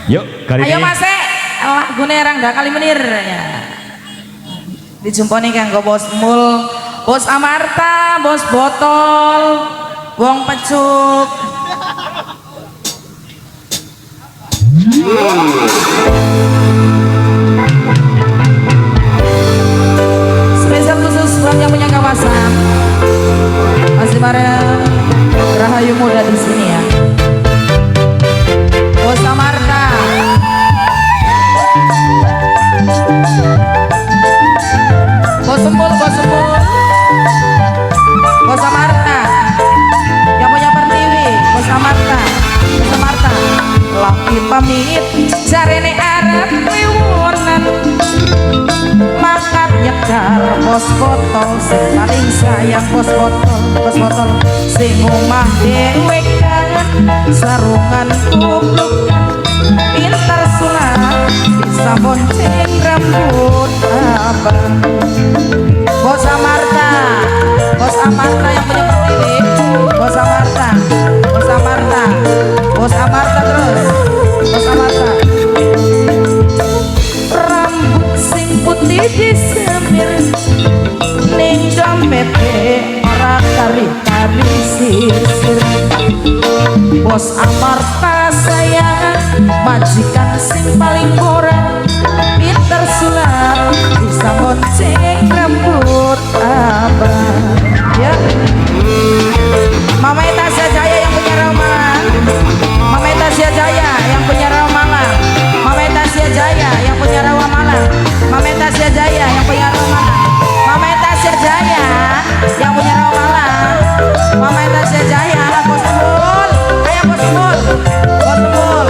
Yuk, kali ayo ini. Mas lagune Rangga Kalimenir ya. Dijumponi kanggo Bos Mul, Bos Amarta, Bos Botol, Wong Pecuk. Spesial khusus buat yang punya kawasan. Masih bareng Rahayu Muda di sini ya. Bos Amarta. Bos Sempul, Bos Sempul. Bos Amarta. Yang punya Pertiwi, Bos Amarta. Bos Amarta. Laki pamit jarene arep wiwunan. Makat nyekar Bos Botol sing paling sayang Bos Botol, Bos Botol sing omah dhewe kangen sarungan kuplukan pintar sulap bisa bonceng rambut abang. Bos Amarta, Bos Amarta yang punya Pertiwi, Bos Amarta, Bos Amarta, Bos Amarta terus, Bos Amarta. Rambut sing putih disemir ning dompete ora kari-kari sisir. Bos Amarta sayang majikan sing paling murah pinter sulap bisa bonceng rambut abang ya. Mama Tasya Jaya yang punya Ramalan, Mama Tasya Jaya yang punya Ramalan, Mama Tasya Jaya yang punya Ramalan, Mama Tasya Jaya yang punya Ramalan, Mama Tasya Jaya yang punya Ramalan, Mama Tasya Jaya. Bos Sempul, ayo Bos Sempul, Bos Sempul,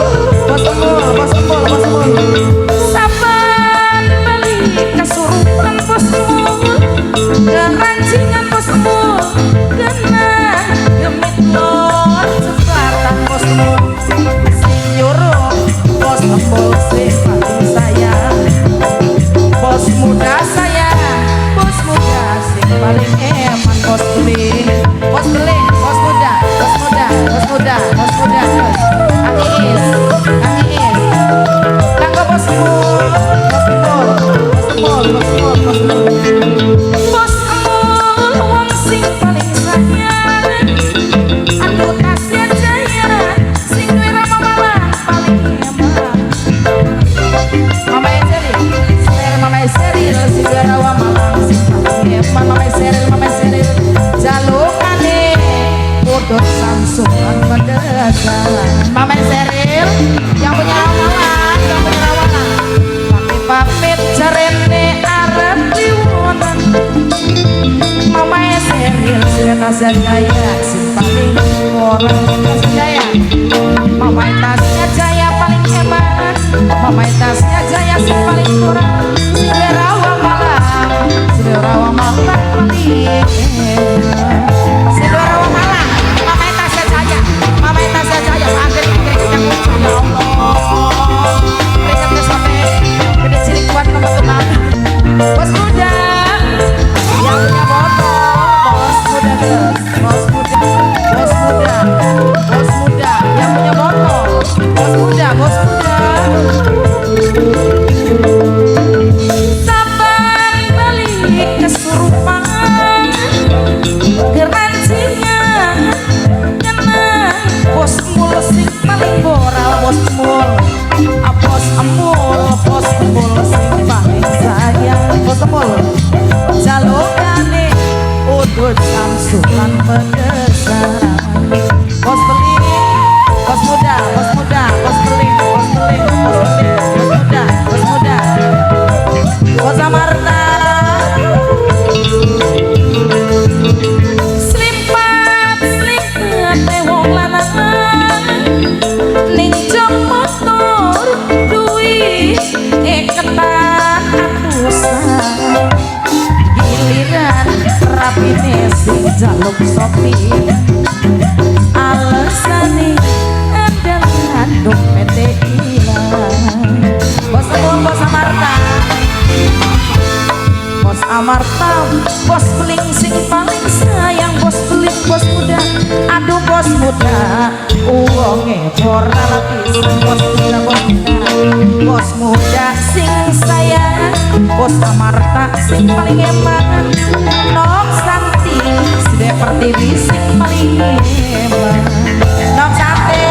Bos Sempul, Bos Sempul, Bos Sempul. Saban balik kesurupan Bos Sempul, kerancingan Bos Sempul, kena gemit lor cepatan Bos Sempul. Si nyuruh Bos Sempul sing paling sayang, Bos muda sayang, Bos muda sing paling eman. Bos beling, Bos beling, Bos muda, Bos muda, Bos muda, Bos muda terus. Aniis, Aniis. Kanggo Bos Sempul, Bos Sempul, Bos Sempul, Bos Sempul, Bos Sempul. Bos Sempul wong sing paling sayang. Aduh Tasya Jaya sing duwe Ramalan paling hebat. Mama Seril, Mama Seril sing duwe Ramalan sing paling hebat. Mama Seril, Mama Seril jalukane putut samsungan pedesan. Mama Seril yang punya Ramalan, yang punya Ramalan. Laki pamit jarene arep diwonan. Mama Seril sing Tasya Jaya sing paling orang Tasya Jaya. Mama Tasya Jaya paling hebat, Mama Tasya Jaya sing paling kurang. Sing rawa malang, sing rawa malang paling hebat. Sing rawa malang, Mama Tasya Jaya, Mama Tasya Jaya akhir yang muncul ya Allah. Keringatnya sampai gede cilik kuat teman-teman. Bos muda yang punya botol, Bos muda terus, Bos muda, Bos muda, Bos muda yang punya botol, Bos muda, Bos muda. Saban balik kesurupan, kerancingan kena Bos Mul sing paling boral. Bos Mul, Bos Mul, Bos Mul sing paling sayang. Bos Mul jalukane udut samsulan pedesan. Bos beling, Bos muda, Bos muda, Bos beling, Bos beling, Bos beling, Bos muda, Bos muda. Bos Amarta slimpat slimpat wong lanang ning jam motor duwi ketan atusan. Giliran rapine sing jaluk sopir alesane andalan dompete ilang. Bos Sempul, Bos Amarta, Bos Amarta, Bos beling sing paling sayang. Bos beling, Bos muda, aduh Bos muda uangnya ora lapisan bos muda bos muda sing sayang bos Amarta sing paling hebat Nok Santi sudah pertiwi sing paling hebat Nok Santi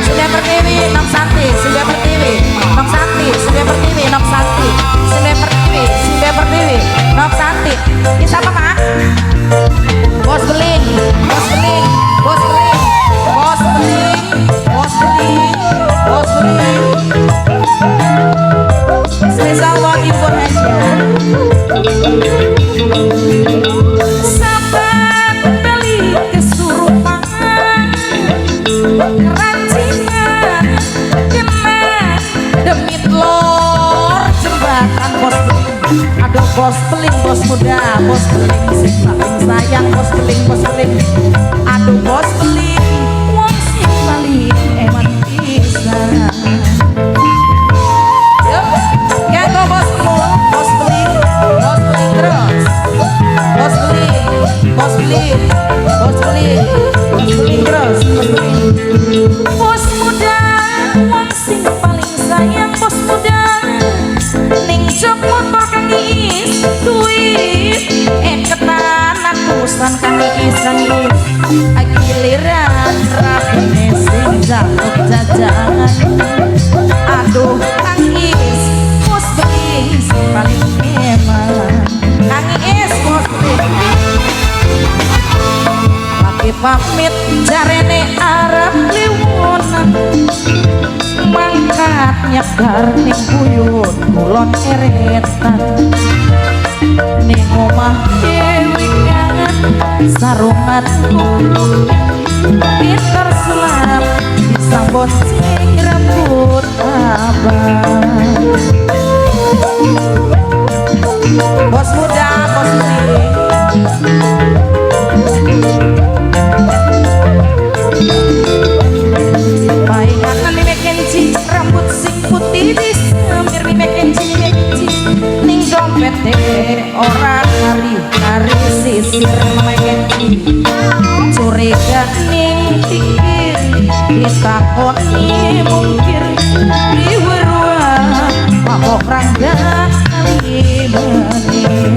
sudah pertiwi Nok Santi sudah pertiwi Nok Santi sudah pertiwi Nok Santi sudah pertiwi sudah pertiwi Nok Santi ini siapa kak? Bos beling bos beling bos beling bos beling bos beling bos beling spesial buat ibu aja sahabat beli kesurupan kerancingan kena demi telur jembatan bos beling aduh bos beling bos muda bos beling sing paling sayang bos beling aduh bos beling wong sing paling eman pisan ya go bos beling terus bos beling bos beling bos beling bos beling terus bos beling bos muda wong sing paling sayang bos muda ning jok motor kang is duit ketan akusan kang is giliran rapine sing jatuh jajangan aduh kang is bos beling sing paling hebat kang is bos beling lagi pamit jarene arep liwonan mangkat nyekar ning buyut kulon eretan ning omah dewi kangen sarunganku pinter sulap disambut sing rambut abang bos muda bos beling paingan nih mekenci rambut sing putih disemir nih mekenci ning dompet orang hari sisir mekenci curiga ning pikir ditakoni mungkir diweruah mabok rangga kali benih